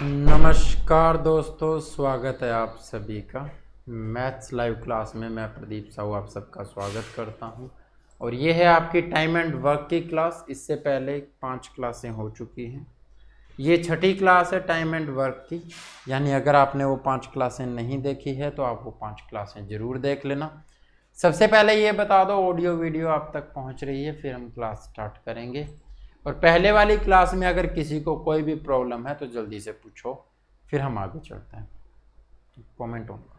नमस्कार दोस्तों, स्वागत है आप सभी का मैथ्स लाइव क्लास में। मैं प्रदीप साहू आप सबका स्वागत करता हूं और ये है आपकी टाइम एंड वर्क की क्लास। इससे पहले 5 क्लासें हो चुकी हैं। ये 6ठी क्लास है टाइम एंड वर्क की, यानी अगर आपने वो 5 क्लासें नहीं देखी है तो आप वो 5 क्लासें ज़रूर देख लेना। सबसे पहले ये बता दो ऑडियो वीडियो आप तक पहुँच रही है, फिर हम क्लास स्टार्ट करेंगे। और पहले वाली क्लास में अगर किसी को कोई भी प्रॉब्लम है तो जल्दी से पूछो, फिर हम आगे चलते हैं। कमेंट ऑन करो।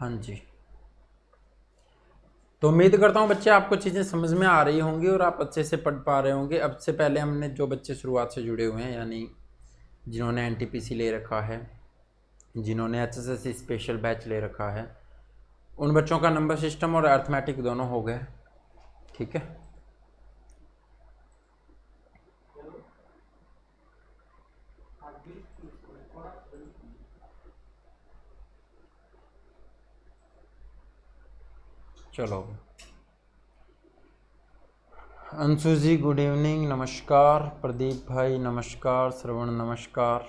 हाँ जी, तो उम्मीद करता हूँ बच्चे आपको चीज़ें समझ में आ रही होंगी और आप अच्छे से पढ़ पा रहे होंगे। अब से पहले हमने जो बच्चे शुरुआत से जुड़े हुए हैं, यानी जिन्होंने एनटीपीसी ले रखा है, जिन्होंने एचएसएससी स्पेशल बैच ले रखा है, उन बच्चों का नंबर सिस्टम और अर्थमेटिक दोनों हो गए। ठीक है, चलो। अंशु जी गुड इवनिंग, नमस्कार। प्रदीप भाई नमस्कार, श्रवण नमस्कार।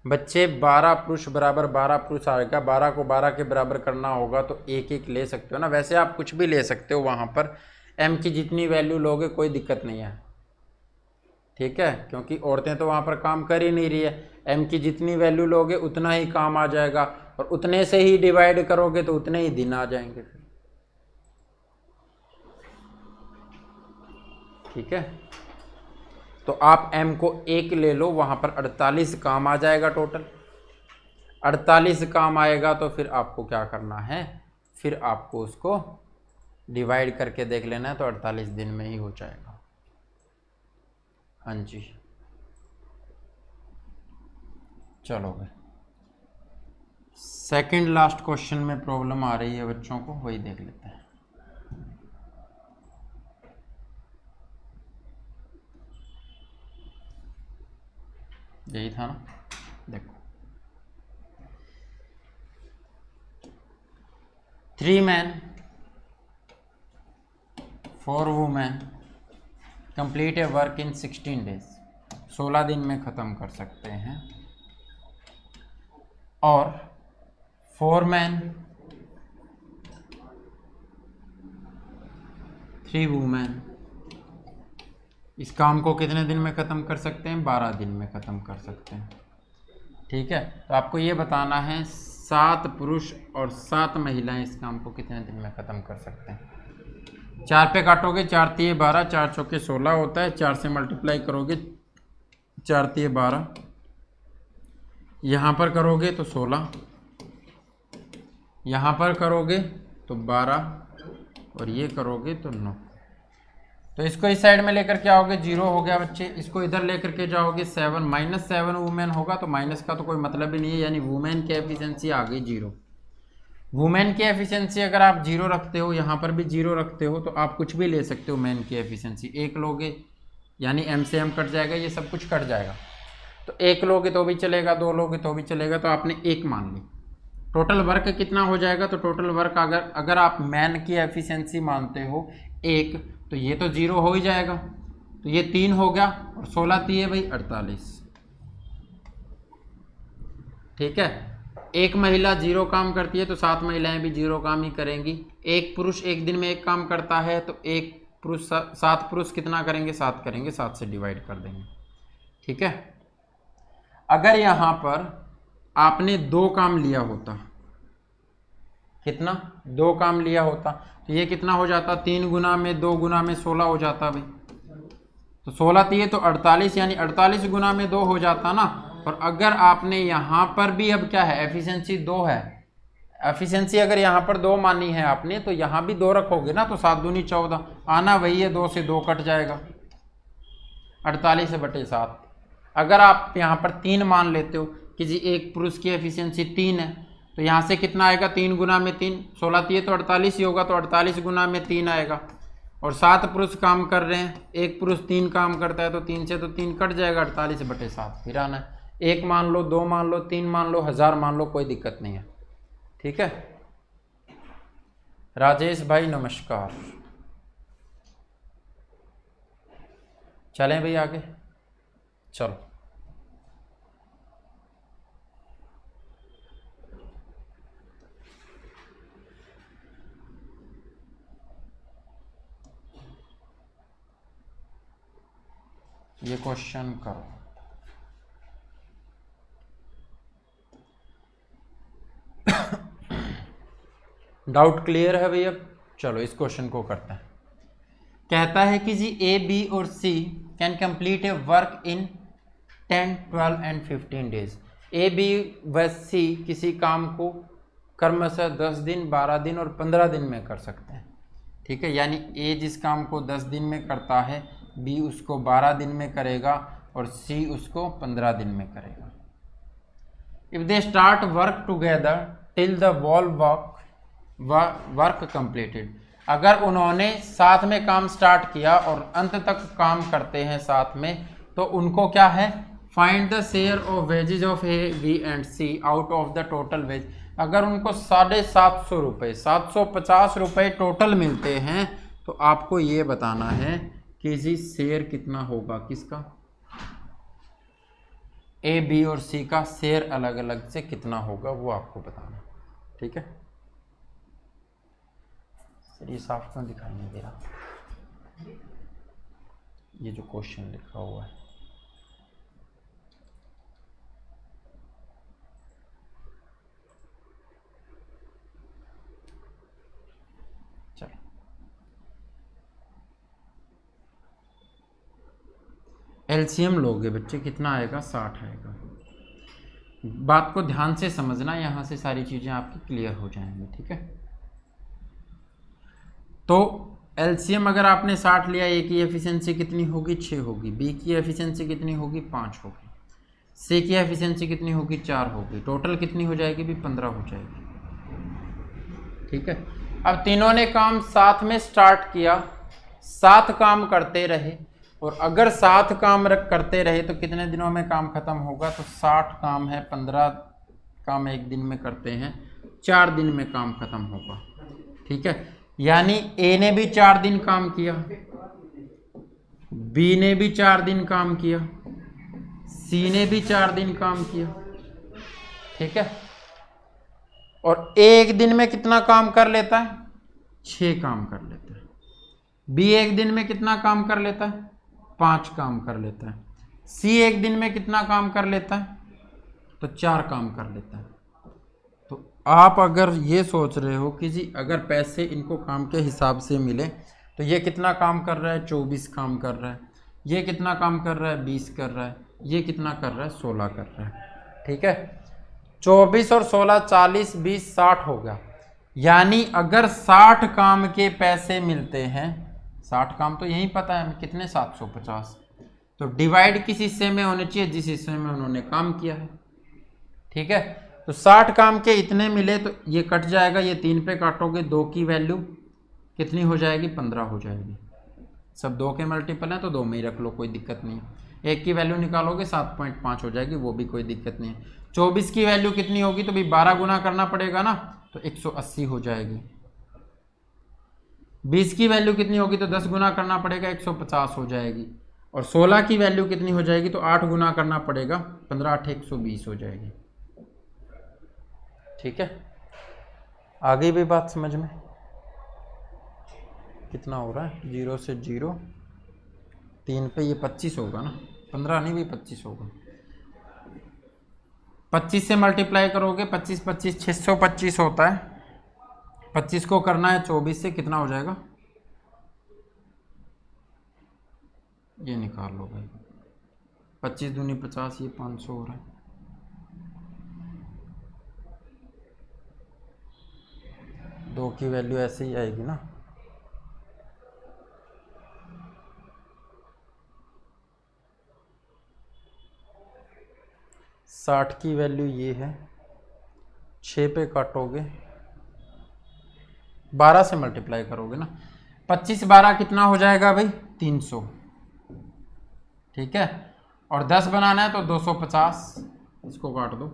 बच्चे 12 पुरुष बराबर 12 पुरुष आएगा। 12 को 12 के बराबर करना होगा तो एक एक ले सकते हो ना। वैसे आप कुछ भी ले सकते हो, वहाँ पर m की जितनी वैल्यू लोगे कोई दिक्कत नहीं है। ठीक है, क्योंकि औरतें तो वहाँ पर काम कर ही नहीं रही है। m की जितनी वैल्यू लोगे उतना ही काम आ जाएगा और उतने से ही डिवाइड करोगे तो उतने ही दिन आ जाएंगे फिर। ठीक है, तो आप m को 1 ले लो, वहाँ पर 48 काम आ जाएगा टोटल। 48 काम आएगा तो फिर आपको क्या करना है, फिर आपको उसको डिवाइड करके देख लेना है, तो 48 दिन में ही हो जाएगा। हाँ जी, चलो भाई। सेकंड लास्ट क्वेश्चन में प्रॉब्लम आ रही है बच्चों को, वही देख लेते हैं। यही था ना, देखो। 3 men 4 women complete a work in 16 days। 16 दिन में ख़त्म कर सकते हैं। और 4 men 3 women इस काम को कितने दिन में ख़त्म कर सकते हैं? 12 दिन में ख़त्म कर सकते हैं। ठीक है, तो आपको ये बताना है 7 पुरुष और 7 महिलाएं इस काम को कितने दिन में ख़त्म कर सकते हैं। 4 पे काटोगे, 4 तिये 12, 4 चौके 16 होता है। 4 से मल्टीप्लाई करोगे, 4 तिये 12, यहाँ पर करोगे तो 16, यहाँ पर करोगे तो 12 और ये करोगे तो 9। तो इसको इस साइड में लेकर के आओगे, 0 हो गया बच्चे। इसको इधर लेकर के जाओगे 7, -7 वुमेन होगा, तो माइनस का तो कोई मतलब ही नहीं है, यानी वुमेन की एफिशिएंसी आ गई 0। वुमेन की एफिशिएंसी अगर आप 0 रखते हो, यहाँ पर भी 0 रखते हो, तो आप कुछ भी ले सकते हो। मैन की एफिशिएंसी 1 लोगे, यानी m से m कट जाएगा, ये सब कुछ कट जाएगा। तो 1 लोगे तो भी चलेगा, 2 लोगे तो भी चलेगा, तो आपने 1 मान ली। टोटल वर्क कितना हो जाएगा? तो टोटल वर्क अगर आप मैन की एफिशिएंसी मानते हो 1, तो ये तो 0 हो ही जाएगा, तो ये 3 हो गया और 16 तिये भाई 48। ठीक है, एक महिला 0 काम करती है तो 7 महिलाएं भी 0 काम ही करेंगी। एक पुरुष एक दिन में 1 काम करता है तो एक पुरुष 7 पुरुष कितना करेंगे? 7 करेंगे, 7 से डिवाइड कर देंगे। ठीक है, अगर यहाँ पर आपने 2 काम लिया होता, कितना? 2 काम लिया होता, तो ये कितना हो जाता? 3 गुना में 2 गुना में 16 हो जाता भाई। तो 16 तिये तो 48, यानी 48 गुना में 2 हो जाता ना। और अगर आपने यहाँ पर भी, अब क्या है, एफिशिएंसी 2 है। एफिशिएंसी अगर यहाँ पर 2 मानी है आपने, तो यहाँ भी 2 रखोगे ना, तो 7 दूनी 14, आना वही है, 2 से 2 कट जाएगा, 48/7। अगर आप यहाँ पर 3 मान लेते हो कि जी एक पुरुष की एफिशिएंसी 3 है, तो यहाँ से कितना आएगा, 3 गुना में 3, 16 3 तो 48 ही होगा, तो 48 गुना में 3 आएगा। और 7 पुरुष काम कर रहे हैं, एक पुरुष 3 काम करता है, तो 3 से तो 3 कट जाएगा, 48/7 फिर आना है। 1 मान लो, 2 मान लो, 3 मान लो, 1000 मान लो, कोई दिक्कत नहीं है। ठीक है राजेश भाई नमस्कार। चलें भाई आगे, चलो। ये क्वेश्चन करो। डाउट क्लियर है भैया? चलो इस क्वेश्चन को करते हैं। कहता है कि जी ए, बी और C can complete a work in 10, 12 and 15 days. A, B व सी किसी काम को क्रमशः 10 दिन, 12 दिन और 15 दिन में कर सकते हैं। ठीक है, यानी ए जिस काम को 10 दिन में करता है, बी उसको 12 दिन में करेगा और सी उसको 15 दिन में करेगा। If they start work together till the wall work completed, अगर उन्होंने साथ में काम स्टार्ट किया और अंत तक काम करते हैं साथ में, तो उनको क्या है, find the share of wages of A, B and C out of the total wage. अगर उनको 750 रुपये, 750 रुपये टोटल मिलते हैं, तो आपको ये बताना है कि जी शेयर कितना होगा, किसका, ए, बी और सी का शेयर अलग अलग से कितना होगा, वो आपको बताना। ठीक है, सर ये साफ क्यों दिखाई नहीं दे रहा, ये जो क्वेश्चन लिखा हुआ है। चलो एलसीएम लोगे बच्चे, कितना आएगा, 60 आएगा। बात को ध्यान से समझना, यहां से सारी चीजें आपकी क्लियर हो जाएंगी। ठीक है, तो एलसीएम अगर आपने 60 लिया, ए की एफिशिएंसी कितनी होगी, 6 होगी, बी की एफिशिएंसी कितनी होगी, 5 होगी, सी की एफिशिएंसी कितनी होगी, 4 होगी, टोटल कितनी हो जाएगी भी, 15 हो जाएगी। ठीक है, अब तीनों ने काम साथ में स्टार्ट किया, 7 काम करते रहे, और अगर 7 काम करते रहे तो कितने दिनों में काम खत्म होगा, तो 60 काम है, 15 काम एक दिन में करते हैं, 4 दिन में काम खत्म होगा। ठीक है, यानी ए ने भी 4 दिन काम किया, बी ने भी 4 दिन काम किया, सी ने भी 4 दिन काम किया। ठीक है, और एक दिन में कितना काम कर लेता है, 6 काम कर लेता है। बी एक दिन में कितना काम कर लेता है, 5 काम कर लेता है। सी एक दिन में कितना काम कर लेता है, तो 4 काम कर लेता है। तो आप अगर ये सोच रहे हो कि जी अगर पैसे इनको काम के हिसाब से मिले, तो ये कितना काम कर रहा है, 24 काम कर रहा है, ये कितना काम कर रहा है, 20 कर रहा है, ये कितना कर रहा है, 16 कर रहा है। ठीक है, 24 और 16 40 20 60 हो गया। यानी अगर 60 काम के पैसे मिलते हैं, 60 काम तो यही पता है कितने, 750, तो डिवाइड किस हिस्से में होने चाहिए, जिस हिस्से में उन्होंने काम किया है। ठीक है, तो 60 काम के इतने मिले, तो ये कट जाएगा, ये 3 पे काटोगे, 2 की वैल्यू कितनी हो जाएगी, 15 हो जाएगी। सब 2 के मल्टीपल हैं तो 2 में ही रख लो, कोई दिक्कत नहीं है। 1 की वैल्यू निकालोगे 7.5 हो जाएगी, वो भी कोई दिक्कत नहीं है। 24 की वैल्यू कितनी होगी, तो भी 12 गुना करना पड़ेगा ना, तो 180 हो जाएगी। 20 की वैल्यू कितनी होगी, तो 10 गुना करना पड़ेगा, 150 हो जाएगी। और 16 की वैल्यू कितनी हो जाएगी, तो 8 गुना करना पड़ेगा, 15 8 120 हो जाएगी। ठीक है, आगे भी बात समझ में, कितना हो रहा है, 0 से 0 3 पे, ये 25 होगा ना, 15 नहीं भी 25 होगा। 25 से मल्टीप्लाई करोगे, 25 25 625 होता है। 25 को करना है 24 से, कितना हो जाएगा, ये निकाल लो भाई, 25 दूनी 50, ये 500 हो रहा है। दो की वैल्यू ऐसे ही आएगी ना, साठ की वैल्यू ये है, 6 पे काटोगे, 12 से मल्टीप्लाई करोगे ना, 25 12 कितना हो जाएगा भाई 300, ठीक है। और 10 बनाना है तो 250, इसको काट दो।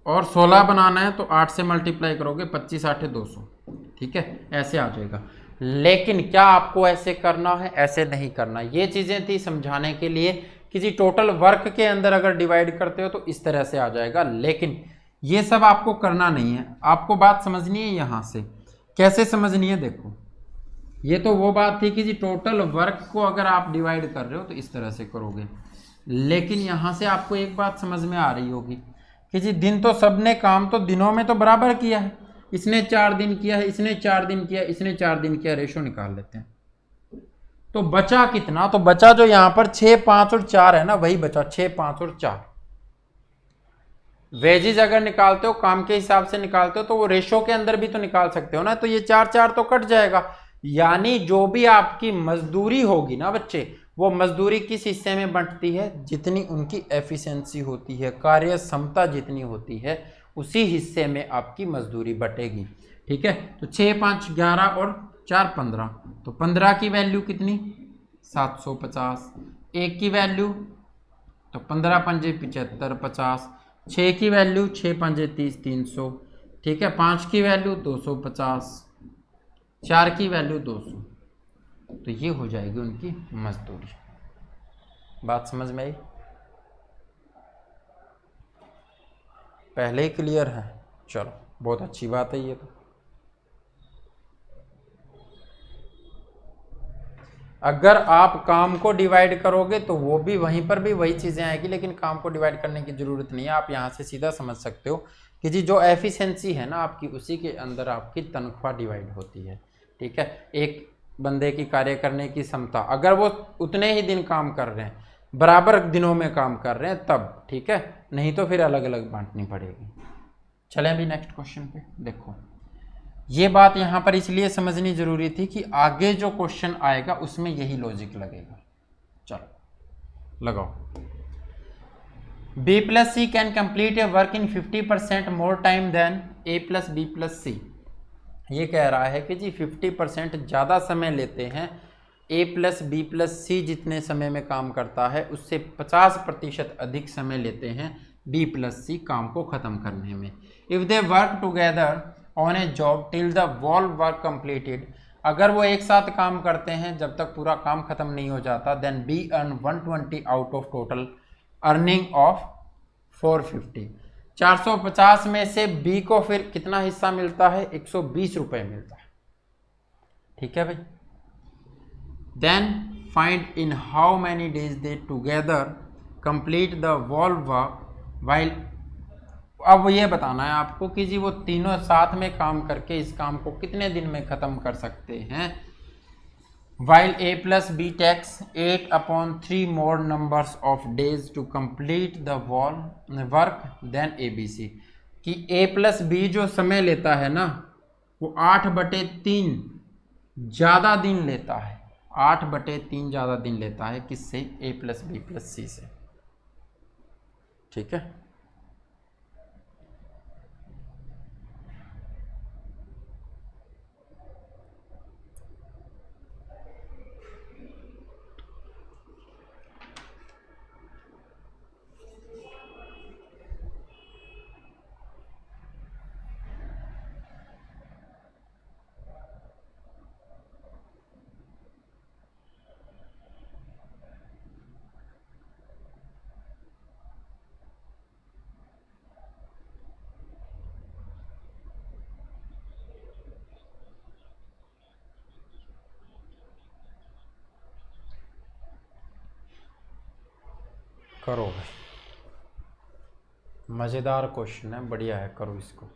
और 16 बनाना है तो 8 से मल्टीप्लाई करोगे, 25 8 200, ठीक है, ऐसे आ जाएगा। लेकिन क्या आपको ऐसे करना है? ऐसे नहीं करना। ये चीज़ें थी समझाने के लिए कि जी टोटल वर्क के अंदर अगर डिवाइड करते हो तो इस तरह से आ जाएगा, लेकिन ये सब आपको करना नहीं है। आपको बात समझनी है यहाँ से। कैसे समझनी है? देखो, ये तो वो बात थी कि जी टोटल वर्क को अगर आप डिवाइड कर रहे हो तो इस तरह से करोगे, लेकिन यहाँ से आपको एक बात समझ में आ रही होगी कि जी दिन तो सबने काम तो दिनों में तो बराबर किया है, इसने 4 दिन किया है, इसने 4 दिन किया, इसने 4 दिन किया, रेशो निकाल लेते हैं। तो बचा कितना? तो बचा जो यहाँ पर 6 5 और 4 है ना, वही बचा 6 5 और 4। वेजेज अगर निकालते हो काम के हिसाब से निकालते हो तो वो रेशो के अंदर भी तो निकाल सकते हो ना, तो ये 4 4 तो कट जाएगा। यानी जो भी आपकी मजदूरी होगी ना बच्चे, वो मजदूरी किस हिस्से में बंटती है? जितनी उनकी एफिशिएंसी होती है, कार्य क्षमता जितनी होती है, उसी हिस्से में आपकी मजदूरी बटेगी, ठीक है। तो 6 5 11 और 4 15, तो 15 की वैल्यू कितनी? 750। 1 की वैल्यू तो 15 पंजे 75 50, 6 की वैल्यू 6 पंजे 30 300, ठीक है। 5 की वैल्यू 250, 4 की वैल्यू 200, तो ये हो जाएगी उनकी मजदूरी। बात समझ में आई? पहले ही क्लियर है? चलो बहुत अच्छी बात है ये तो। अगर आप काम को डिवाइड करोगे तो वो भी वहीं पर भी वही चीज़ें आएगी, लेकिन काम को डिवाइड करने की ज़रूरत नहीं है। आप यहाँ से सीधा समझ सकते हो कि जी जो एफिशिएंसी है ना आपकी, उसी के अंदर आपकी तनख्वाह डिवाइड होती है, ठीक है। एक बंदे की कार्य करने की क्षमता, अगर वो उतने ही दिन काम कर रहे हैं, बराबर दिनों में काम कर रहे हैं तब, ठीक है, नहीं तो फिर अलग अलग बांटनी पड़ेगी। चलें अभी नेक्स्ट क्वेश्चन पे। देखो ये बात यहाँ पर इसलिए समझनी जरूरी थी कि आगे जो क्वेश्चन आएगा उसमें यही लॉजिक लगेगा। चलो लगाओ। B plus C can complete a work in 50% more time than A plus B plus C। ये कह रहा है कि जी 50% ज़्यादा समय लेते हैं, A प्लस बी प्लस सी जितने समय में काम करता है उससे 50% अधिक समय लेते हैं B प्लस सी काम को ख़त्म करने में। If they work together on A job till the wall work completed, अगर वो एक साथ काम करते हैं जब तक पूरा काम खत्म नहीं हो जाता, then B earn 120 out of total earning of 450। 450 में से बी को फिर कितना हिस्सा मिलता है? 120 रुपये मिलता है, ठीक है भाई। Then find in how many days they together complete the wall work while. अब ये बताना है आपको कि जी वो तीनों साथ में काम करके इस काम को कितने दिन में ख़त्म कर सकते हैं। while A plus B takes 8/3 more numbers of days to complete the work than ABC, कि A plus B जो समय लेता है ना वो 8/3 ज़्यादा दिन लेता है, 8/3 ज़्यादा दिन लेता है किससे? A plus B plus C से, ठीक है। करो भाई, मज़ेदार क्वेश्चन है, बढ़िया है, करो इसको।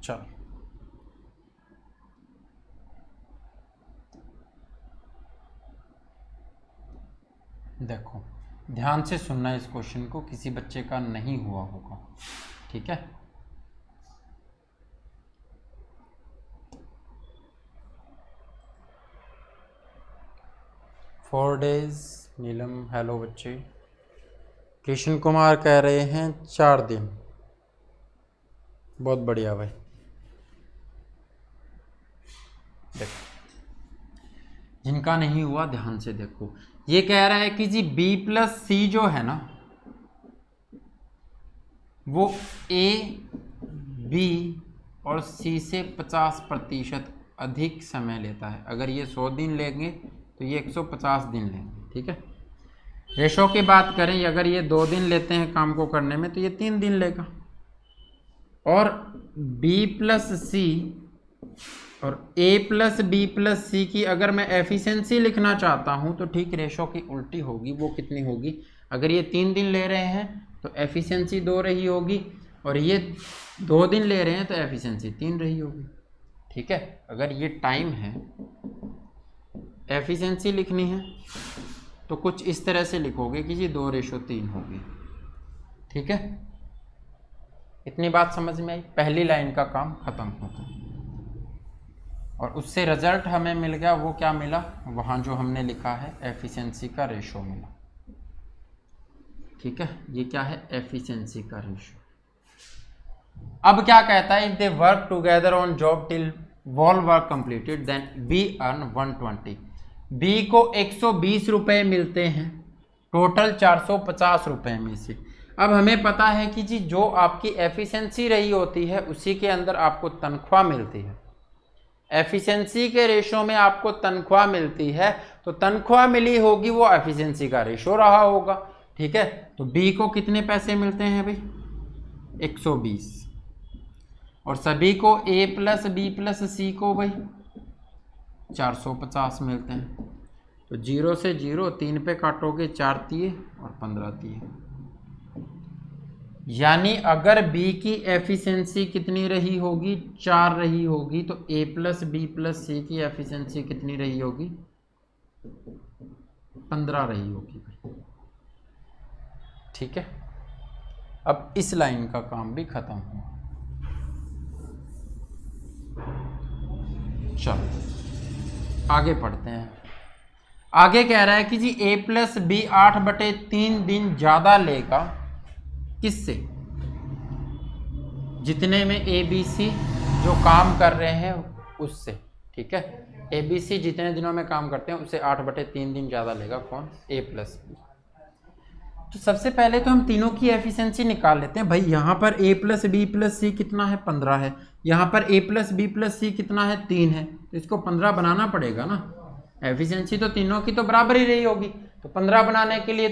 चलो देखो, ध्यान से सुनना इस क्वेश्चन को, किसी बच्चे का नहीं हुआ होगा, ठीक है। फोर डेज, नीलम हेलो बच्चे। कृष्ण कुमार कह रहे हैं 4 दिन। बहुत बढ़िया भाई। देखो जिनका नहीं हुआ ध्यान से देखो, ये कह रहा है कि जी B+C जो है ना वो A, B और C से 50% अधिक समय लेता है। अगर ये 100 दिन लेंगे तो ये 150 दिन लेंगे, ठीक है। रेशो की बात करें, अगर ये 2 दिन लेते हैं काम को करने में तो ये 3 दिन लेगा। और B+C और A+B+C की अगर मैं एफिशिएंसी लिखना चाहता हूँ तो ठीक रेशो की उल्टी होगी। वो कितनी होगी, अगर ये 3 दिन ले रहे हैं तो एफिशिएंसी 2 रही होगी, और ये 2 दिन ले रहे हैं तो एफिशिएंसी 3 रही होगी, ठीक है। अगर ये टाइम है, एफिशिएंसी लिखनी है तो कुछ इस तरह से लिखोगे कि जी 2:3 होगी, ठीक है। इतनी बात समझ में आई। पहली लाइन का काम खत्म होता है और उससे रिजल्ट हमें मिल गया। वो क्या मिला, वहाँ जो हमने लिखा है एफिशिएंसी का रेशो मिला, ठीक है। ये क्या है, एफिशिएंसी का रेशो। अब क्या कहता है, if they work together on job till all work completed then B earn 120। B को 120 रुपये मिलते हैं, टोटल 450 रुपये में से। अब हमें पता है कि जी जो आपकी एफिशिएंसी रही होती है उसी के अंदर आपको तनख्वाह मिलती है। एफिशिएंसी के रेशो में आपको तनख्वाह मिलती है, तो तनख्वाह मिली होगी वो एफिशिएंसी का रेशो रहा होगा, ठीक है। तो बी को कितने पैसे मिलते हैं भाई, 120, और सभी को A+B+C को भाई 450 मिलते हैं। तो 0 से 0, 3 पे काटोगे 4 तिये और 15 तिये, यानी अगर B की एफिशिएंसी कितनी रही होगी, 4 रही होगी, तो A+B+C की एफिशिएंसी कितनी रही होगी, 15 रही होगी भाई, ठीक है। अब इस लाइन का काम भी खत्म हुआ। चलो आगे पढ़ते हैं। आगे कह रहा है कि जी A+B 8/3 दिन ज्यादा लेगा, किससे, जितने में ABC जो काम कर रहे हैं उससे, ठीक है। ABC जितने दिनों में काम करते हैं उससे 8/3 दिन ज्यादा लेगा, कौन, A+B। तो सबसे पहले तो हम तीनों की एफिशिएंसी निकाल लेते हैं भाई। यहाँ पर A+B+C कितना है, 15 है। यहाँ पर A+B+C कितना है, 3 है। तो इसको 15 बनाना पड़ेगा ना। एफिशिएंसी तो तीनों की तो बराबर ही रही होगी, तो 15 बनाने के लिए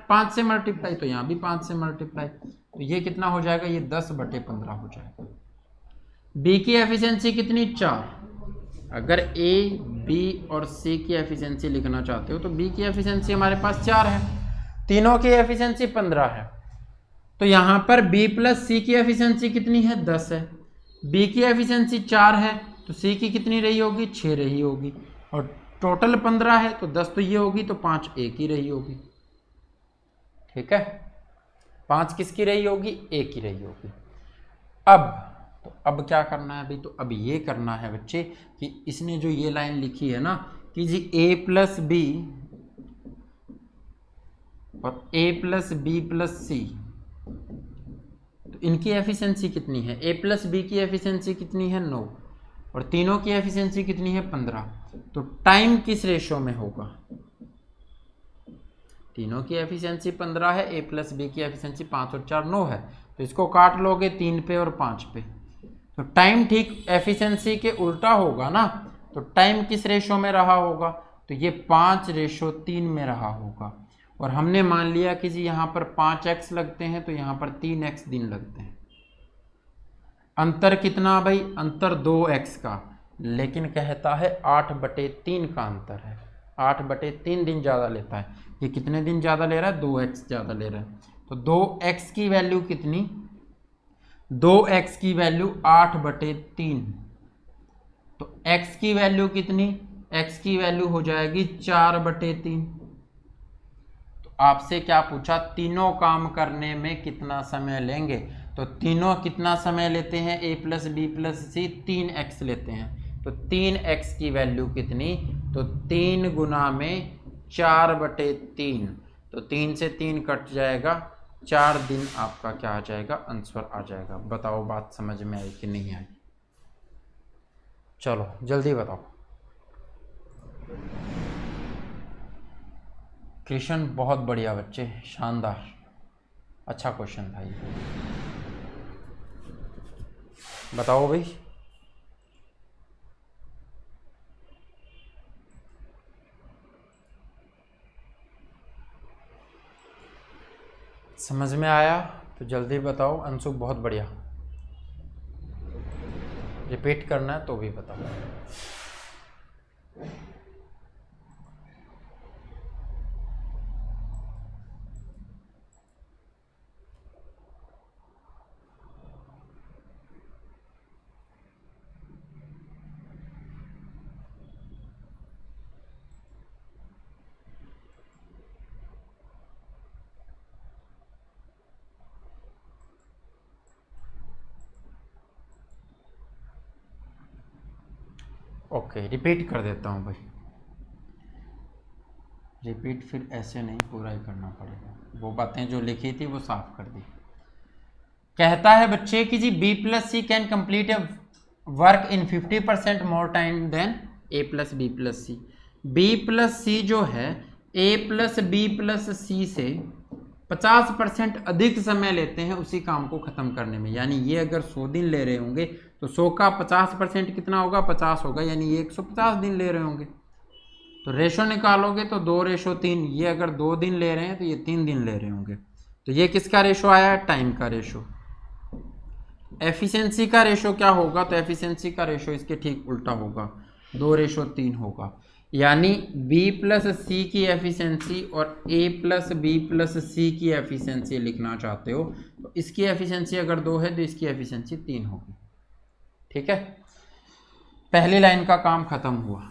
5 से मल्टीप्लाई, तो यहाँ भी 5 से मल्टीप्लाई, तो ये कितना हो जाएगा, ये 10/15 हो जाएगा। बी की एफिशिएंसी कितनी, 4। अगर A, B और C की एफिशिएंसी लिखना चाहते हो तो B की एफिशिएंसी हमारे पास 4 है, तीनों की एफिशिएंसी 15 है। तो यहाँ पर B+C की एफिशिएंसी कितनी है, 10 है। B की एफिशिएंसी 4 है, तो C की कितनी रही होगी, 6 रही होगी, और टोटल 15 है, तो 10 तो ये होगी, तो 5 A की रही होगी, ठीक है। 5 किसकी रही होगी, A की रही होगी। अब क्या करना है भाई, तो अब ये करना है बच्चे कि इसने जो ये लाइन लिखी है ना कि जी A+B और A+B+C, तो इनकी एफिशिएंसी कितनी है, A+B की एफिशिएंसी कितनी है, 9, और तीनों की एफिशिएंसी कितनी है, 15। तो टाइम किस रेशो में होगा, तीनों की एफिशिएंसी 15 है, A+B की एफिशिएंसी 5 और 4 9 है, तो इसको काट लोगे 3 पे और 5 पे, तो टाइम ठीक एफिशिएंसी के उल्टा होगा ना। तो टाइम किस रेशो में रहा होगा, तो ये 5:3 में रहा होगा। और हमने मान लिया कि जी यहाँ पर 5x लगते हैं, तो यहाँ पर 3x दिन लगते हैं। अंतर कितना भाई, अंतर 2x का, लेकिन कहता है 8/3 का अंतर है, 8/3 दिन ज़्यादा लेता है। ये कितने दिन ज़्यादा ले रहा है, 2x ज़्यादा ले रहा है। तो 2x की वैल्यू कितनी, 2x की वैल्यू 8/3, तो x की वैल्यू कितनी, x की वैल्यू हो जाएगी 4/3। तो आपसे क्या पूछा, तीनों काम करने में कितना समय लेंगे, तो तीनों कितना समय लेते हैं, a + b + c 3x लेते हैं, तो 3x की वैल्यू कितनी, तो 3 गुना में 4/3, तो 3 से 3 कट जाएगा, 4 दिन आपका क्या आ जाएगा, आंसर आ जाएगा। बताओ बात समझ में आई कि नहीं आई, चलो जल्दी बताओ। कृष्ण बहुत बढ़िया बच्चे, शानदार, अच्छा क्वेश्चन था ये, बताओ भाई। समझ में आया तो जल्दी बताओ। अंशु बहुत बढ़िया, रिपीट करना है तो भी बताओ। ओके, रिपीट कर देता हूँ भाई, रिपीट फिर ऐसे नहीं, पूरा ही करना पड़ेगा, वो बातें जो लिखी थी वो साफ कर दी। कहता है बच्चे कि जी b + c can complete a work in 50% more time then a + b + c। b + c जो है a + b + c से 50% अधिक समय लेते हैं उसी काम को ख़त्म करने में। यानी ये अगर 100 दिन ले रहे होंगे तो 100 का 50% कितना होगा, 50 होगा, यानी ये 150 दिन ले रहे होंगे। तो रेशो निकालोगे तो 2:3, ये अगर 2 दिन ले रहे हैं तो ये 3 दिन ले रहे होंगे। तो ये किसका रेशो आया, टाइम का रेशो। एफिशिएंसी का रेशो क्या होगा, तो एफिशिएंसी का रेशो इसके ठीक उल्टा होगा, 2:3 होगा। यानी b + c की एफिशिएंसी और a + b + c की एफिशिएंसी लिखना चाहते हो तो इसकी एफिशिएंसी अगर 2 है तो इसकी एफिशिएंसी 3 होगी। ठीक है, पहली लाइन का काम खत्म हुआ।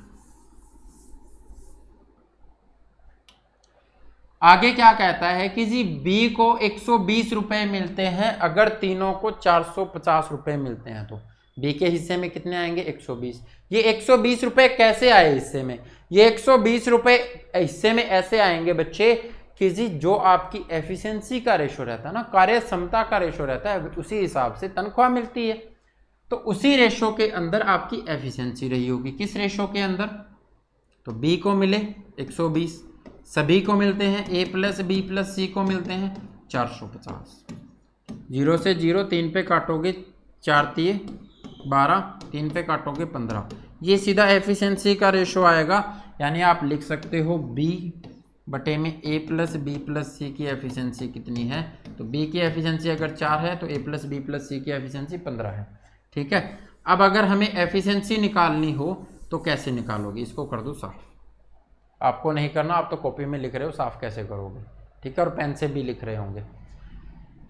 आगे क्या कहता है कि जी B को 120 रुपए मिलते हैं अगर तीनों को 450 रुपए मिलते हैं, तो B के हिस्से में कितने आएंगे, 120। ये 120 रुपए कैसे आए हिस्से में, ये 120 रुपए हिस्से में ऐसे आएंगे बच्चे कि जी जो आपकी एफिशिएंसी का रेशो रहता है ना, कार्य क्षमता का रेशो रहता है, उसी हिसाब से तनख्वाह मिलती है। तो उसी रेशो के अंदर आपकी एफिशिएंसी रही होगी। किस रेशो के अंदर, तो B को मिले 120, सभी को मिलते हैं a + b + c को मिलते हैं 450। 0 से 0, 3 पे काटोगे 4 × 12, 3 पे काटोगे 15, ये सीधा एफिशिएंसी का रेशो आएगा। यानी आप लिख सकते हो b/में a + b + c की एफिशिएंसी कितनी है, तो b की एफिशिएंसी अगर 4 है तो a + b + c की एफिशिएंसी 15 है। ठीक है, अब अगर हमें एफिशिएंसी निकालनी हो तो कैसे निकालोगे, इसको कर दो साफ। आपको नहीं करना, आप तो कॉपी में लिख रहे हो, साफ कैसे करोगे, ठीक है, और पेन से भी लिख रहे होंगे,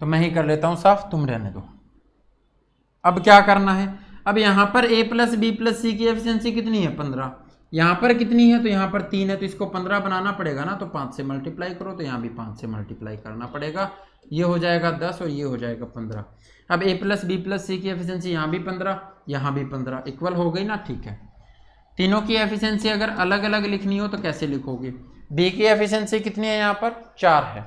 तो मैं ही कर लेता हूँ साफ, तुम रहने दो। अब क्या करना है, अब यहाँ पर a + b + c की एफिशिएंसी कितनी है, 15, यहाँ पर कितनी है, तो यहाँ पर 3 है, तो इसको 15 बनाना पड़ेगा ना, तो 5 से मल्टीप्लाई करो, तो यहाँ भी 5 से मल्टीप्लाई करना पड़ेगा, ये हो जाएगा 10 और ये हो जाएगा 15। अब a + b + c की एफिशिएंसी यहाँ भी 15, यहाँ भी 15, इक्वल हो गई ना। ठीक है, तीनों की एफिशिएंसी अगर अलग अलग लिखनी हो तो कैसे लिखोगे, b की एफिशिएंसी कितनी है, यहाँ पर 4 है,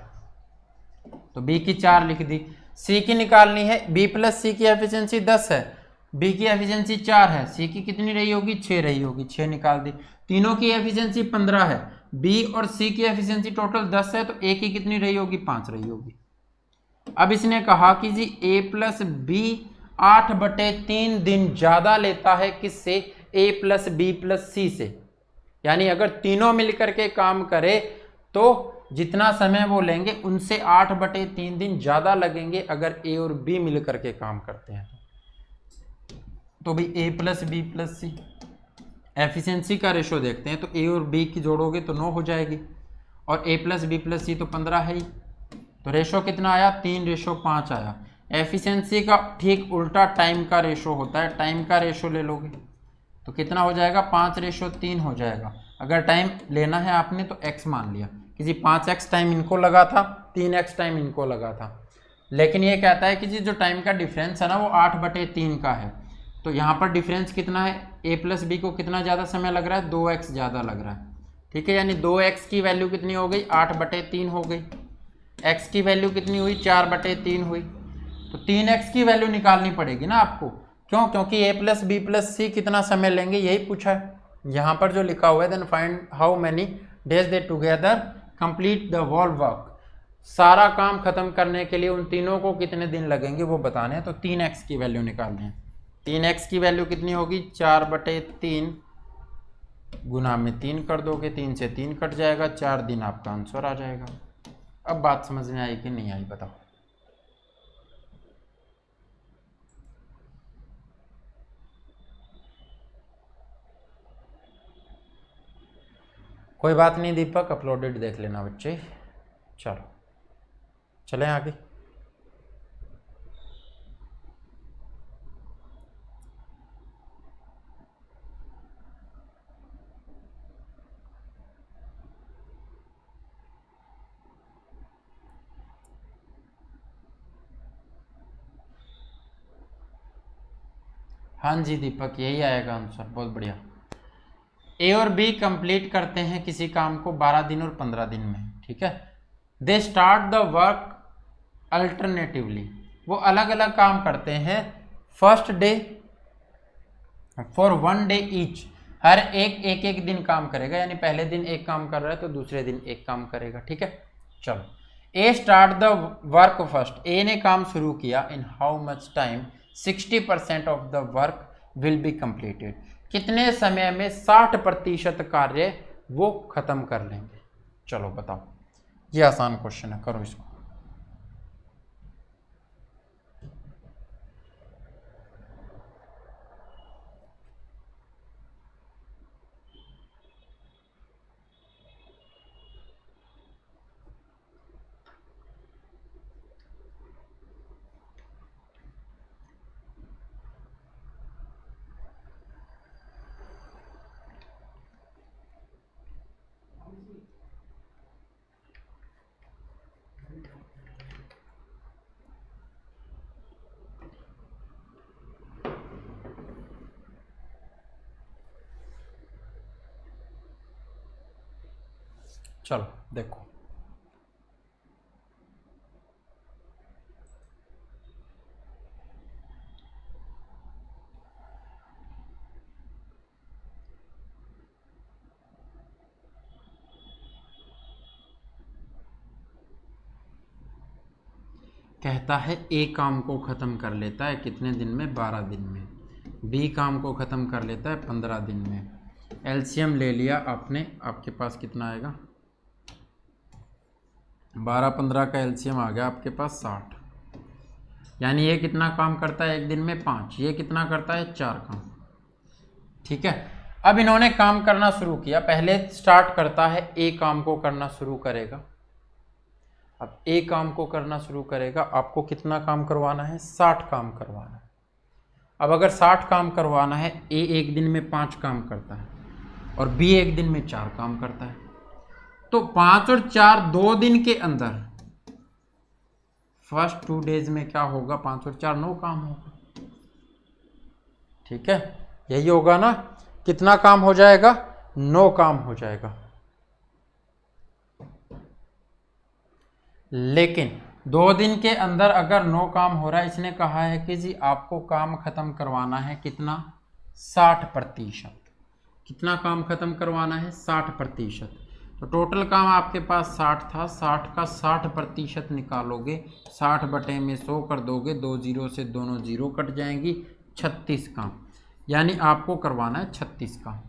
तो b की 4 लिख दी। c की निकालनी है, b + c की एफिशिएंसी 10 है, b की एफिशिएंसी 4 है, c की कितनी रही होगी, 6 रही होगी, 6 निकाल दी। तीनों की एफिशिएंसी 15 है, b और c की एफिशिएंसी टोटल 10 है, तो a की कितनी रही होगी, 5 रही होगी। अब इसने कहा कि जी a + b 8/3 दिन ज्यादा लेता है किससे, a + b + c से। यानी अगर तीनों मिलकर के काम करे तो जितना समय वो लेंगे उनसे 8/3 दिन ज्यादा लगेंगे अगर a और b मिलकर के काम करते हैं तो भी a + b + c। एफिशिएंसी का रेशो देखते हैं, तो a और b की जोड़ोगे तो 9 हो जाएगी, और a + b + c तो 15 है ही, तो रेशो कितना आया, 3:5 आया। एफिशिएंसी का ठीक उल्टा टाइम का रेशो होता है, टाइम का रेशो ले लोगे तो कितना हो जाएगा, 5:3 हो जाएगा। अगर टाइम लेना है आपने तो x मान लिया, किसी 5x टाइम इनको लगा था, 3x टाइम इनको लगा था, लेकिन ये कहता है कि जी जो टाइम का डिफरेंस है ना वो 8/3 का है, तो यहाँ पर डिफरेंस कितना है, a प्लस बी को कितना ज़्यादा समय लग रहा है, 2x ज़्यादा लग रहा है। ठीक है, यानी 2x की वैल्यू कितनी हो गई, 8/3 हो गई, x की वैल्यू कितनी हुई, 4/3 हुई, तो 3x की वैल्यू निकालनी पड़ेगी ना आपको। क्यों, क्योंकि a प्लस बी प्लस सी कितना समय लेंगे यही पूछा है। यहाँ पर जो लिखा हुआ है then find how many days they together complete the whole work, सारा काम खत्म करने के लिए उन तीनों को कितने दिन लगेंगे वो बताने हैं। तो 3x की वैल्यू निकालनी है। 3x की वैल्यू कितनी होगी, 4/3 गुना में 3 कर दोगे, 3 से 3 कट जाएगा, 4 दिन आपका आंसर आ जाएगा। अब बात समझ में आई कि नहीं आई बताओ। कोई बात नहीं दीपक, अपलोडेड देख लेना बच्चे। चलो चलें आगे। हाँ जी दीपक, यही आएगा आंसर, बहुत बढ़िया। ए और बी कंप्लीट करते हैं किसी काम को 12 दिन और 15 दिन में। ठीक है, they start the work alternatively, वो अलग अलग काम करते हैं first day for 1 day each, हर एक एक दिन काम करेगा, यानी पहले दिन एक काम कर रहा है तो दूसरे दिन एक काम करेगा। ठीक है, चलो ए स्टार्ट द वर्क फर्स्ट, ए ने काम शुरू किया, इन how much time 60% of the work will be completed, कितने समय में 60% कार्य वो खत्म कर लेंगे। चलो बताओ, ये आसान क्वेश्चन है, करो इसको। चलो देखो, कहता है ए काम को ख़त्म कर लेता है कितने दिन में, 12 दिन में, बी काम को ख़त्म कर लेता है 15 दिन में। एलसीएम ले लिया आपने, आपके पास कितना आएगा, 12-15 का एलसीएम आ गया आपके पास 60, यानी ये कितना काम करता है एक दिन में, 5, ये कितना करता है 4 काम। ठीक है, अब इन्होंने काम करना शुरू किया, पहले स्टार्ट करता है ए काम को करना शुरू करेगा, अब ए काम को करना शुरू करेगा, आपको कितना काम करवाना है, 60 काम करवाना है। अब अगर 60 काम करवाना है, ए एक दिन में 5 काम करता है और बी एक दिन में 4 काम करता है, तो 5 और 4 2 दिन के अंदर, फर्स्ट 2 डेज में क्या होगा, 5 और 4 9 काम होगा। ठीक है, यही होगा ना, कितना काम हो जाएगा, 9 काम हो जाएगा। लेकिन 2 दिन के अंदर अगर 9 काम हो रहा है, इसने कहा है कि जी आपको काम खत्म करवाना है कितना, 60%। कितना काम खत्म करवाना है, 60%। तो टोटल काम आपके पास 60 था, 60 का 60% निकालोगे, 60/100 कर दोगे, 2 जीरो से दोनों जीरो कट जाएंगी, 36 काम, यानी आपको करवाना है 36 काम।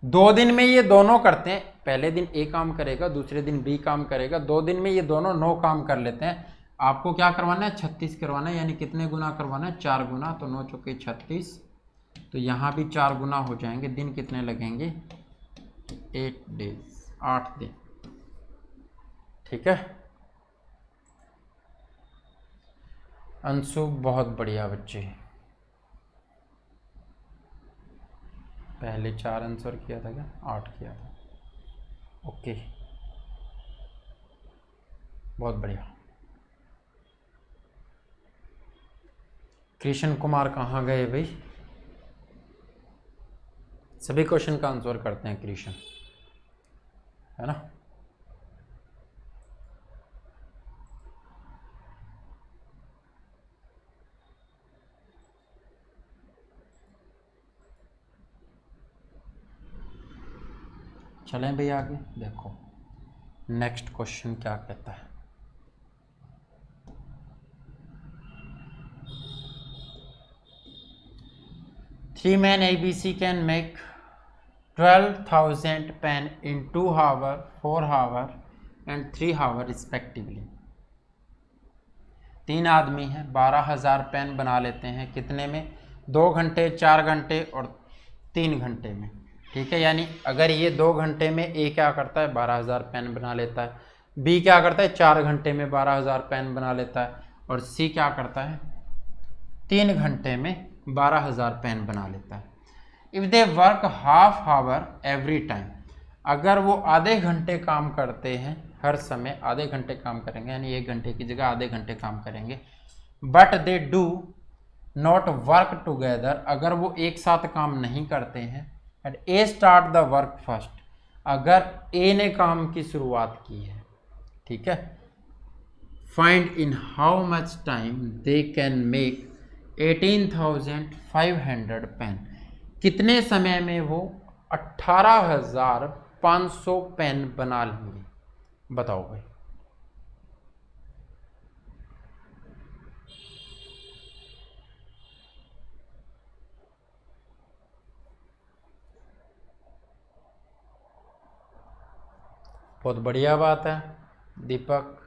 2 दिन में ये दोनों करते हैं, पहले दिन ए काम करेगा, दूसरे दिन बी काम करेगा, 2 दिन में ये दोनों 9 काम कर लेते हैं। आपको क्या करवाना है, 36 करवाना है, यानी कितने गुना करवाना है, 4 गुना, तो 9 चौके 36, तो यहाँ भी 4 गुना हो जाएंगे, दिन कितने लगेंगे, 8 डेज, 8 दिन। ठीक है, अंशु बहुत बढ़िया बच्चे, पहले 4 आंसर किया था क्या, 8 किया था, ओके बहुत बढ़िया। कृष्ण कुमार कहाँ गए भाई, सभी क्वेश्चन का आंसर करते हैं कृष्ण, है ना। चलें भाई आगे, देखो नेक्स्ट क्वेश्चन क्या कहता है। Three man ABC can make 12,000 pen in 2 hour, 4 hour and 3 hour respectively. 3 आदमी हैं, 12,000 पेन बना लेते हैं, कितने में, 2 घंटे, 4 घंटे और 3 घंटे में। ठीक है, यानी अगर ये 2 घंटे में ए क्या करता है 12,000 पेन बना लेता है, बी क्या करता है 4 घंटे में 12,000 पेन बना लेता है, और सी क्या करता है 3 घंटे में 12,000 पेन बना लेता है। If they work half hour every time, अगर वो आधे घंटे काम करते हैं, हर समय आधे घंटे काम करेंगे, यानी 1 घंटे की जगह आधे घंटे काम करेंगे, but they do not work together, अगर वो एक साथ काम नहीं करते हैं, and A start the work first, अगर ए ने काम की शुरुआत की है, ठीक है, find in how much time they can make 18,500 pen, कितने समय में वो 18,500 पेन बना लेंगे, बताओ भाई। बहुत बढ़िया बात है दीपक,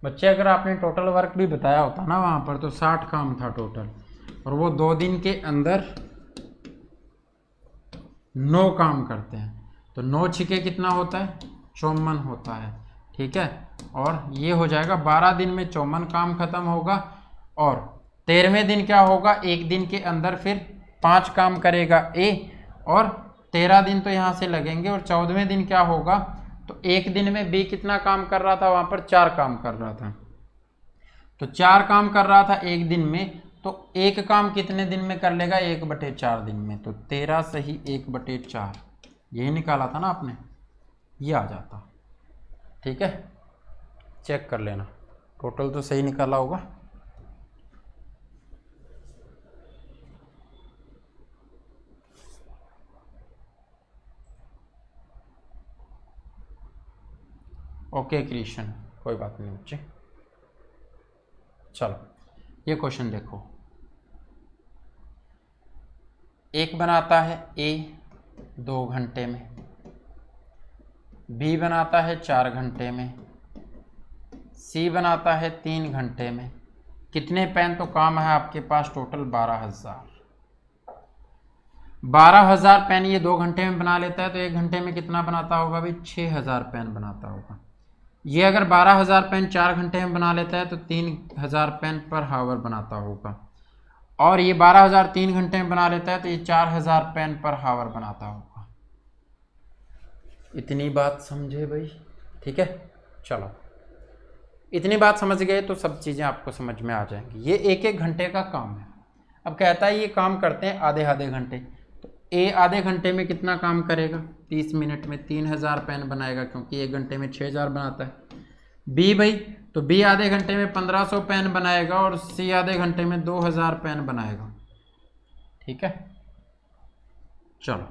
बच्चे अगर आपने टोटल वर्क भी बताया होता ना वहाँ पर, तो 60 काम था टोटल, और वो 2 दिन के अंदर 9 काम करते हैं, तो 9 छिके कितना होता है 54 होता है। ठीक है, और ये हो जाएगा 12 दिन में 54 काम खत्म होगा, और 13वें दिन क्या होगा, एक दिन के अंदर फिर 5 काम करेगा ए, और 13 दिन तो यहाँ से लगेंगे, और 14वें दिन क्या होगा, तो एक दिन में बी कितना काम कर रहा था, वहाँ पर 4 काम कर रहा था, तो 4 काम कर रहा था एक दिन में, तो एक काम कितने दिन में कर लेगा 1/4 दिन में, तो 13 सही 1/4, यही निकाला था ना आपने, ये आ जाता। ठीक है, चेक कर लेना टोटल तो सही निकाला होगा। ओके कृष्ण, कोई बात नहीं बच्चे। चलो ये क्वेश्चन देखो, एक बनाता है ए 2 घंटे में, बी बनाता है 4 घंटे में, सी बनाता है 3 घंटे में, कितने पेन तो काम है आपके पास टोटल 12,000 पेन ये 2 घंटे में बना लेता है, तो 1 घंटे में कितना बनाता होगा भाई 6,000 पेन बनाता होगा। ये अगर 12,000 पेन 4 घंटे में बना लेता है तो 3,000 पेन पर हावर बनाता होगा, और ये 12,000 3 घंटे में बना लेता है तो ये 4,000 पेन पर हावर बनाता होगा। इतनी बात समझे भाई, ठीक है। चलो इतनी बात समझ गए तो सब चीज़ें आपको समझ में आ जाएंगी। ये 1-1 घंटे का काम है। अब कहता है ये काम करते हैं आधे घंटे, तो ए आधे घंटे में कितना काम करेगा 30 मिनट में 3,000 पेन बनाएगा, क्योंकि 1 घंटे में 6,000 बनाता है। बी भाई, तो बी आधे घंटे में 1,500 पेन बनाएगा, और सी आधे घंटे में 2,000 पेन बनाएगा। ठीक है, चलो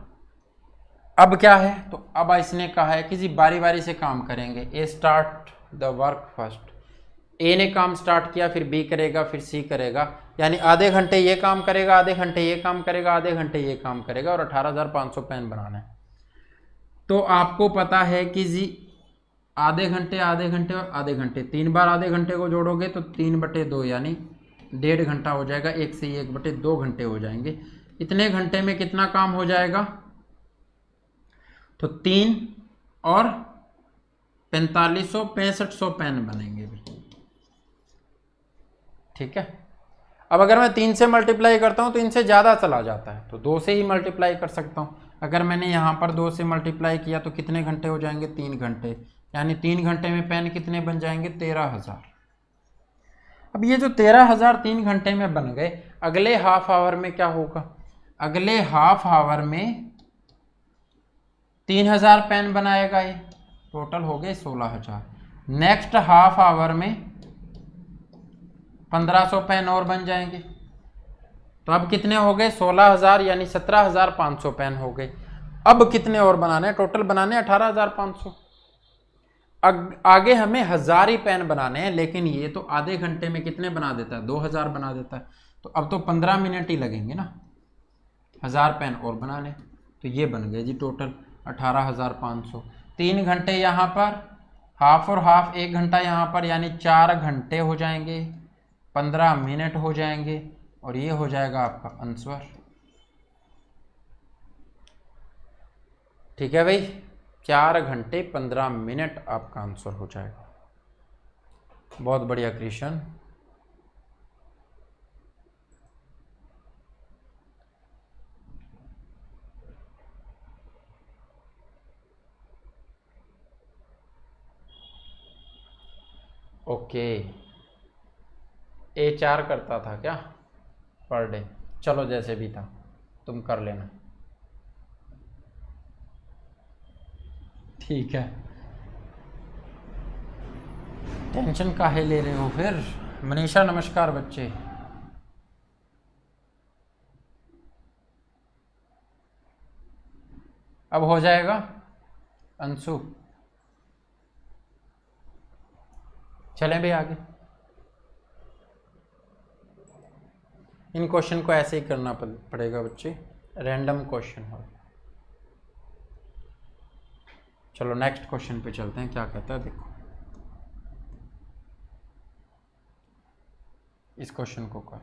अब क्या है, तो अब इसने कहा है कि जी बारी बारी से काम करेंगे। ए स्टार्ट द वर्क फर्स्ट, ए ने काम स्टार्ट किया, फिर बी करेगा, फिर सी करेगा, यानी आधे घंटे ये काम करेगा, आधे घंटे ये काम करेगा, आधे घंटे ये काम करेगा, और 18,500 पेन बनाना है। तो आपको पता है कि जी आधे घंटे आधे घंटे और आधे घंटे, 3 बार आधे घंटे को जोड़ोगे तो 3/2 यानी 1.5 घंटा हो जाएगा। 1 से 1/2 घंटे हो जाएंगे। इतने घंटे में कितना काम हो जाएगा? तो 3 और 4500 6500 पेन बनेंगे भी। ठीक है। अब अगर मैं 3 से मल्टीप्लाई करता हूं तो इनसे ज़्यादा चला जाता है, तो 2 से ही मल्टीप्लाई कर सकता हूं। अगर मैंने यहाँ पर 2 से मल्टीप्लाई किया तो कितने घंटे हो जाएंगे? 3 घंटे, यानी 3 घंटे में पेन कितने बन जाएंगे? 13,000। अब ये जो 13,000 3 घंटे में बन गए, अगले हाफ आवर में क्या होगा? अगले हाफ आवर में 3,000 पेन बनाएगा ये, टोटल हो गए 16,000। नेक्स्ट हाफ आवर में 1500 पेन और बन जाएंगे। तो अब कितने हो गए? 16,000 यानी 17,500 पेन हो गए। अब कितने और बनाने? टोटल बनाने 18,500। आगे हमें 1000 ही पेन बनाने हैं, लेकिन ये तो आधे घंटे में कितने बना देता है? 2000 बना देता है। तो अब तो 15 मिनट ही लगेंगे ना 1000 पेन और बनाने। तो ये बन गए जी टोटल 18,500। 3 घंटे यहाँ पर, हाफ और हाफ 1 घंटा यहाँ पर, यानी 4 घंटे हो जाएंगे, 15 मिनट हो जाएंगे, और ये हो जाएगा आपका आंसर। ठीक है भाई, 4 घंटे 15 मिनट आपका आंसर हो जाएगा। बहुत बढ़िया क्रिशन। ओके, A4 करता था क्या पर डे? चलो जैसे भी था तुम कर लेना। ठीक है, टेंशन काहे ले रहे हो फिर? मनीषा नमस्कार बच्चे। अब हो जाएगा अंशु। चलें भी आगे। इन क्वेश्चन को ऐसे ही करना पड़ेगा बच्चे, रैंडम क्वेश्चन हो। चलो नेक्स्ट क्वेश्चन पे चलते हैं, क्या कहता है देखो। इस क्वेश्चन को कर,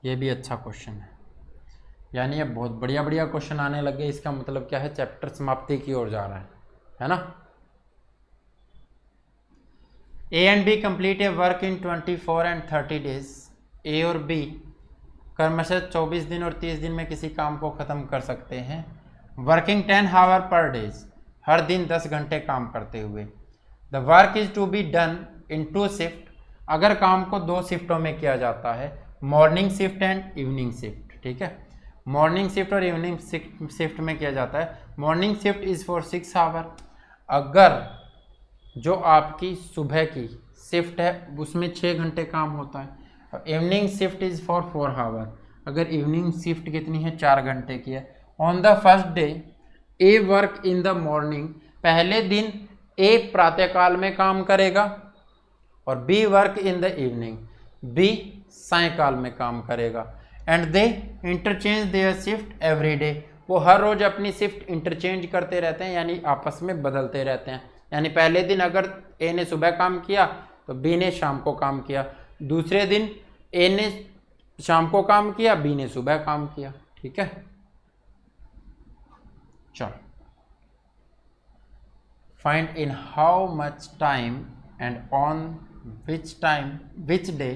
ये भी अच्छा क्वेश्चन है, यानी अब बहुत बढ़िया बढ़िया क्वेश्चन आने लगे। इसका मतलब क्या है? चैप्टर समाप्ति की ओर जा रहा है ना। A and B complete a work in 24 and 30 days। A और बी क्रमशः 24 दिन और 30 दिन में किसी काम को ख़त्म कर सकते हैं। वर्किंग 10 आवर पर डेज, हर दिन 10 घंटे काम करते हुए। The work is to be done in 2 shift, अगर काम को 2 शिफ्टों में किया जाता है, morning shift and evening shift. ठीक है, मॉर्निंग शिफ्ट और इवनिंग शिफ्ट में किया जाता है। Morning shift is for 6 hour, अगर जो आपकी सुबह की शिफ्ट है उसमें 6 घंटे काम होता है। और evening shift is for 4 hour, अगर इवनिंग शिफ्ट कितनी है? 4 घंटे की है। On the first day A work in the morning, पहले दिन ए प्रातःकाल में काम करेगा, और B work in the evening, B सायंकाल में काम करेगा। And they interchange their shift every day, वो हर रोज अपनी शिफ्ट इंटरचेंज करते रहते हैं, यानी आपस में बदलते रहते हैं। यानी पहले दिन अगर ए ने सुबह काम किया तो बी ने शाम को काम किया, दूसरे दिन ए ने शाम को काम किया, बी ने सुबह काम किया। ठीक है, चलो find in how much time and on which day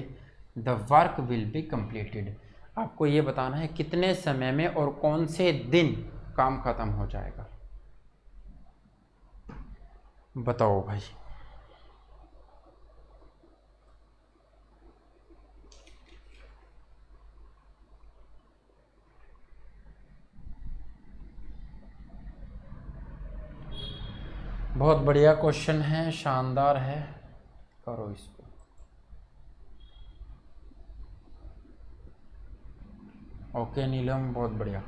the work will be completed. आपको ये बताना है कितने समय में और कौन से दिन काम खत्म हो जाएगा। बताओ भाई। बहुत बढ़िया क्वेश्चन है, शानदार है, करो इसको। ओके नीलम, बहुत बढ़िया।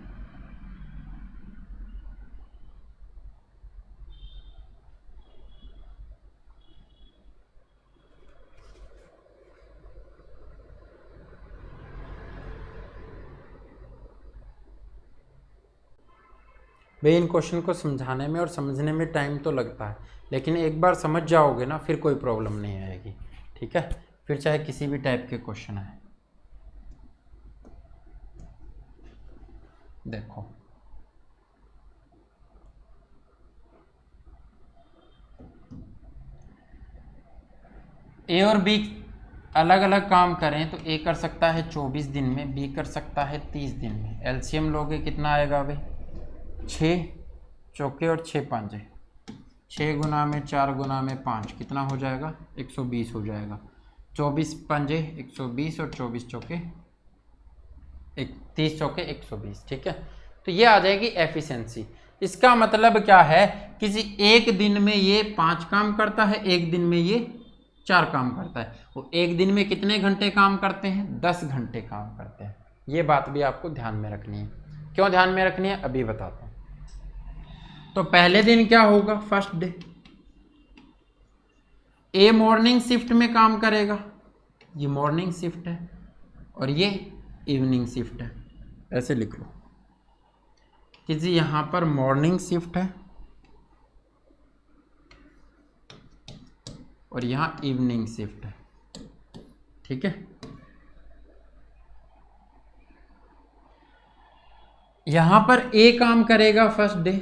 भाई इन क्वेश्चन को समझाने में और समझने में टाइम तो लगता है, लेकिन एक बार समझ जाओगे ना फिर कोई प्रॉब्लम नहीं आएगी। ठीक है, फिर चाहे किसी भी टाइप के क्वेश्चन आए। देखो ए और बी अलग अलग काम करें तो ए कर सकता है 24 दिन में, बी कर सकता है 30 दिन में। एलसीएम लोगे कितना आएगा भाई? 6 चौके और 6 पांजे, 6 गुना में 4 गुना में 5 कितना हो जाएगा? 120 हो जाएगा। 24 पंजे 120 और 24 चौके 30 चौके 120। ठीक है, तो ये आ जाएगी एफिशिएंसी। इसका मतलब क्या है, किसी एक दिन में ये 5 काम करता है, एक दिन में ये 4 काम करता है। वो एक दिन में कितने घंटे काम करते हैं? 10 घंटे काम करते हैं। ये बात भी आपको ध्यान में रखनी है। क्यों ध्यान में रखनी है अभी बताता हूँ। तो पहले दिन क्या होगा? फर्स्ट डे ए मॉर्निंग शिफ्ट में काम करेगा, ये मॉर्निंग शिफ्ट है, और ये इवनिंग शिफ्ट है। ऐसे लिख लो कि जी यहां पर मॉर्निंग शिफ्ट है और यहां इवनिंग शिफ्ट है। ठीक है, यहां पर ए काम करेगा फर्स्ट डे,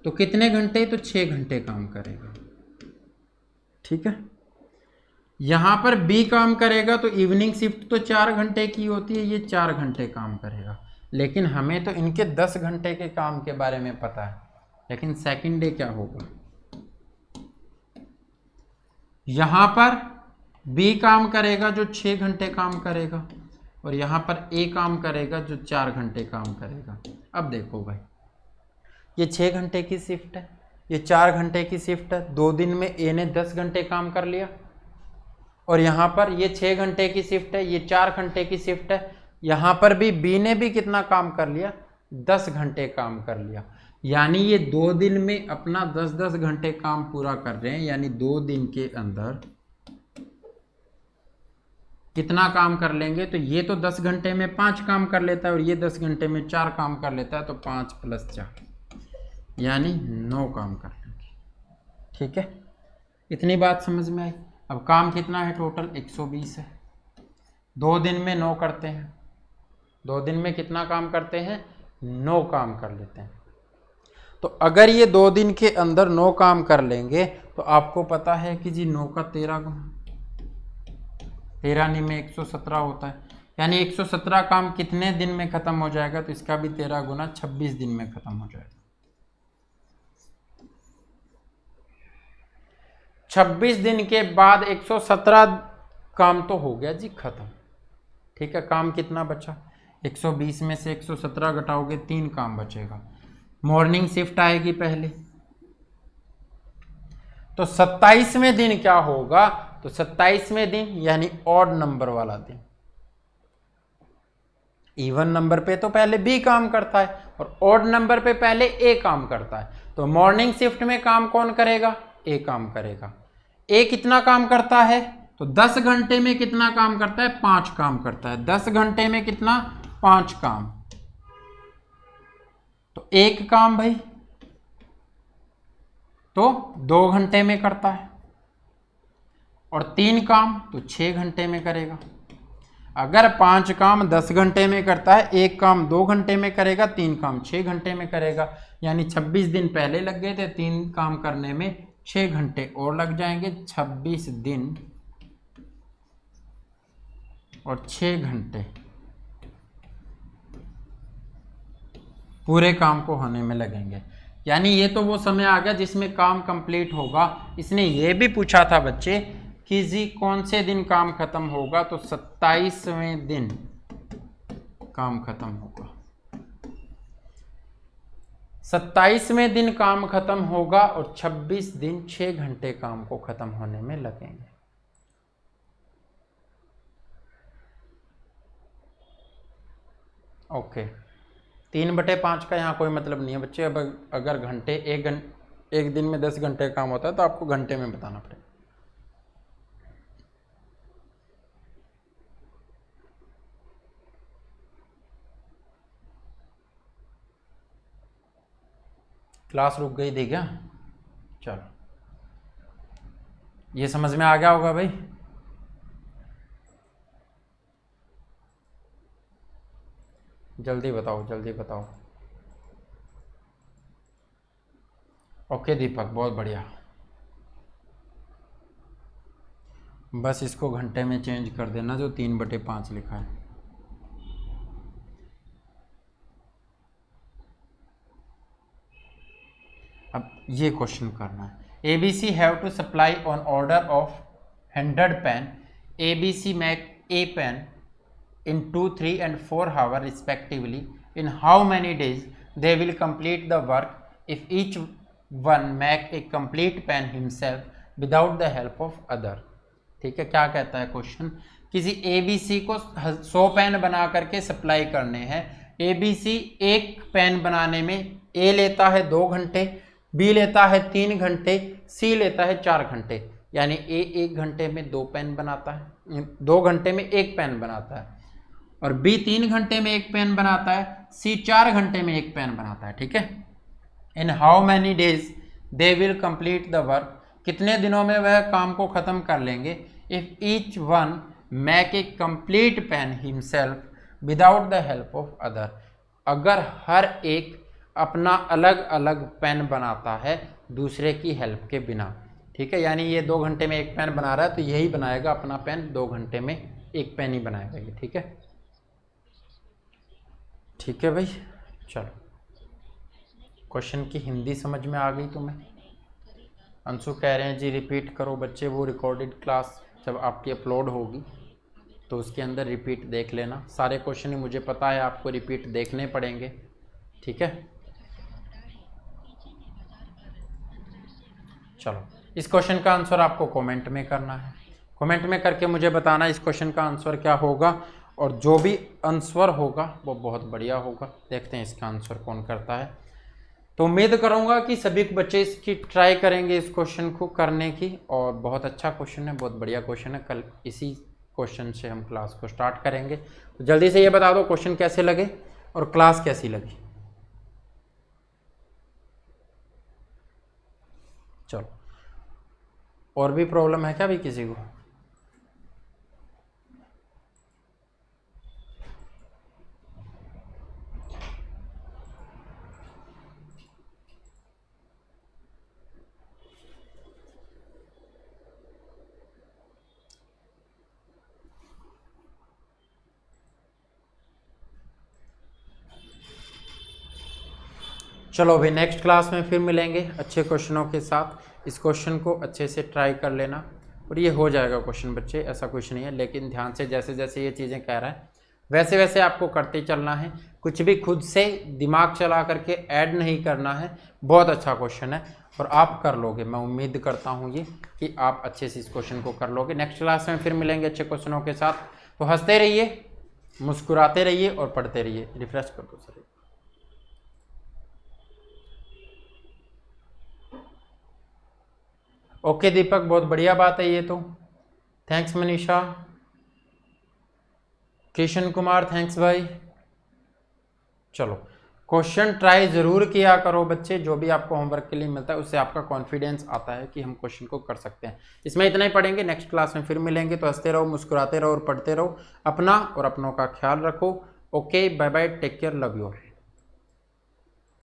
तो कितने घंटे? तो 6 घंटे काम करेगा। ठीक है, यहां पर बी काम करेगा तो इवनिंग शिफ्ट तो 4 घंटे की होती है, ये 4 घंटे काम करेगा। लेकिन हमें तो इनके 10 घंटे के काम के बारे में पता है। लेकिन सेकंड डे क्या होगा? यहां पर बी काम करेगा जो 6 घंटे काम करेगा, और यहां पर ए काम करेगा जो 4 घंटे काम करेगा। अब देखो भाई, ये 6 घंटे की शिफ्ट है, ये 4 घंटे की शिफ्ट है। 2 दिन में ए ने 10 घंटे काम कर लिया, और यहां पर ये 6 घंटे की शिफ्ट है, ये 4 घंटे की शिफ्ट है। यहां पर भी बी ने भी कितना काम कर लिया? 10 घंटे काम कर लिया। यानी ये 2 दिन में अपना 10-10 घंटे काम पूरा कर रहे हैं। यानी 2 दिन के अंदर कितना काम कर लेंगे? तो ये तो 10 घंटे में 5 काम कर लेता है, और ये 10 घंटे में 4 काम कर लेता है, तो 5 + 4 यानी 9 काम कर लेंगे। ठीक है, इतनी बात समझ में आई। अब काम कितना है? टोटल 120 है। 2 दिन में 9 करते हैं, 2 दिन में कितना काम करते हैं? 9 काम कर लेते हैं। तो अगर ये 2 दिन के अंदर 9 काम कर लेंगे, तो आपको पता है कि जी 9 का 13 गुना, 13 नहीं में 117 होता है। यानी 117 काम कितने दिन में खत्म हो जाएगा? तो इसका भी 13 गुना 26 दिन में खत्म हो जाएगा। 26 दिन के बाद 117 काम तो हो गया जी खत्म। ठीक है, काम कितना बचा? 120 में से 117 घटाओगे 3 काम बचेगा। मॉर्निंग शिफ्ट आएगी पहले, तो 27वें दिन क्या होगा? तो 27वें दिन यानी ऑड नंबर वाला दिन। इवन नंबर पे तो पहले बी काम करता है, और ऑड नंबर पे पहले ए काम करता है। तो मॉर्निंग शिफ्ट में काम कौन करेगा? ए काम करेगा। ए कितना काम करता है? तो 10 घंटे में कितना काम करता है? 5 काम करता है। 10 घंटे में कितना? 5 काम। तो 1 काम भाई तो 2 घंटे में करता है, और 3 काम तो 6 घंटे में करेगा। अगर 5 काम 10 घंटे में करता है, 1 काम 2 घंटे में करेगा, 3 काम 6 घंटे में करेगा। यानी 26 दिन पहले लग गए थे, 3 काम करने में 6 घंटे और लग जाएंगे। 26 दिन और 6 घंटे पूरे काम को होने में लगेंगे। यानी ये तो वो समय आ गया जिसमें काम कंप्लीट होगा। इसने ये भी पूछा था बच्चे कि जी कौन से दिन काम खत्म होगा? तो 27वें दिन काम खत्म होगा। 27वें दिन काम खत्म होगा, और 26 दिन 6 घंटे काम को खत्म होने में लगेंगे। ओके, 3/5 का यहाँ कोई मतलब नहीं है बच्चे। अब अगर घंटे एक दिन में 10 घंटे काम होता है तो आपको घंटे में बताना पड़ेगा। क्लास रुक गई थी क्या? चलो, ये समझ में आ गया होगा भाई। जल्दी बताओ, जल्दी बताओ। ओके दीपक, बहुत बढ़िया। बस इसको घंटे में चेंज कर देना जो 3/5 लिखा है। अब ये क्वेश्चन करना है। ABC have to supply on order of 100 pen. ABC make a pen in 2, 3 and 4 hours respectively. In how many days they will complete the work if each one make a complete pen himself without the help of other? ठीक है, क्या कहता है question? किसी ABC को 100 pen बना करके supply करने हैं। ABC एक पेन बनाने में A लेता है 2 घंटे, B लेता है 3 घंटे, C लेता है 4 घंटे। यानी A 1 घंटे में 2 पेन बनाता है, 2 घंटे में 1 पेन बनाता है, और B 3 घंटे में 1 पेन बनाता है, C 4 घंटे में 1 पेन बनाता है। ठीक है। In how many days they will complete the work, कितने दिनों में वह काम को ख़त्म कर लेंगे। If each one make a complete pen himself without the help of other, अगर हर एक अपना अलग अलग पेन बनाता है दूसरे की हेल्प के बिना। ठीक है, यानी ये 2 घंटे में 1 पेन बना रहा है तो यही बनाएगा अपना पेन 2 घंटे में 1 पेन ही बनाएगा ये। ठीक है, ठीक है भाई। चलो, क्वेश्चन की हिंदी समझ में आ गई तुम्हें? अंशु कह रहे हैं जी रिपीट करो बच्चे, वो रिकॉर्डेड क्लास जब आपकी अपलोड होगी तो उसके अंदर रिपीट देख लेना। सारे क्वेश्चन ही मुझे पता है आपको रिपीट देखने पड़ेंगे। ठीक है, चलो, इस क्वेश्चन का आंसर आपको कमेंट में करना है। कमेंट में करके मुझे बताना इस क्वेश्चन का आंसर क्या होगा, और जो भी आंसर होगा वो बहुत बढ़िया होगा। देखते हैं इसका आंसर कौन करता है। तो उम्मीद करूंगा कि सभी बच्चे इसकी ट्राई करेंगे इस क्वेश्चन को करने की, और बहुत अच्छा क्वेश्चन है, बहुत बढ़िया क्वेश्चन है। कल इसी क्वेश्चन से हम क्लास को स्टार्ट करेंगे। तो जल्दी से ये बता दो क्वेश्चन कैसे लगे और क्लास कैसी लगी। चलो, और भी प्रॉब्लम है क्या भी किसी को? चलो अभी नेक्स्ट क्लास में फिर मिलेंगे अच्छे क्वेश्चनों के साथ। इस क्वेश्चन को अच्छे से ट्राई कर लेना और ये हो जाएगा क्वेश्चन बच्चे, ऐसा कुछ नहीं है। लेकिन ध्यान से जैसे जैसे ये चीज़ें कह रहा है वैसे वैसे आपको करते चलना है, कुछ भी खुद से दिमाग चला करके ऐड नहीं करना है। बहुत अच्छा क्वेश्चन है और आप कर लोगे, मैं उम्मीद करता हूँ ये कि आप अच्छे से इस क्वेश्चन को कर लोगे। नेक्स्ट क्लास में फिर मिलेंगे अच्छे क्वेश्चनों के साथ। तो हंसते रहिए, मुस्कुराते रहिए और पढ़ते रहिए। रिफ्रेश कर दो सर। ओके दीपक, बहुत बढ़िया बात है ये तो। थैंक्स मनीषा। किशन कुमार थैंक्स भाई। चलो, क्वेश्चन ट्राई ज़रूर किया करो बच्चे, जो भी आपको होमवर्क के लिए मिलता है उससे आपका कॉन्फिडेंस आता है कि हम क्वेश्चन को कर सकते हैं। इसमें इतना ही पढ़ेंगे, नेक्स्ट क्लास में फिर मिलेंगे। तो हंसते रहो, मुस्कुराते रहो और पढ़ते रहो। अपना और अपनों का ख्याल रखो। Okay, bye bye, take care, love you.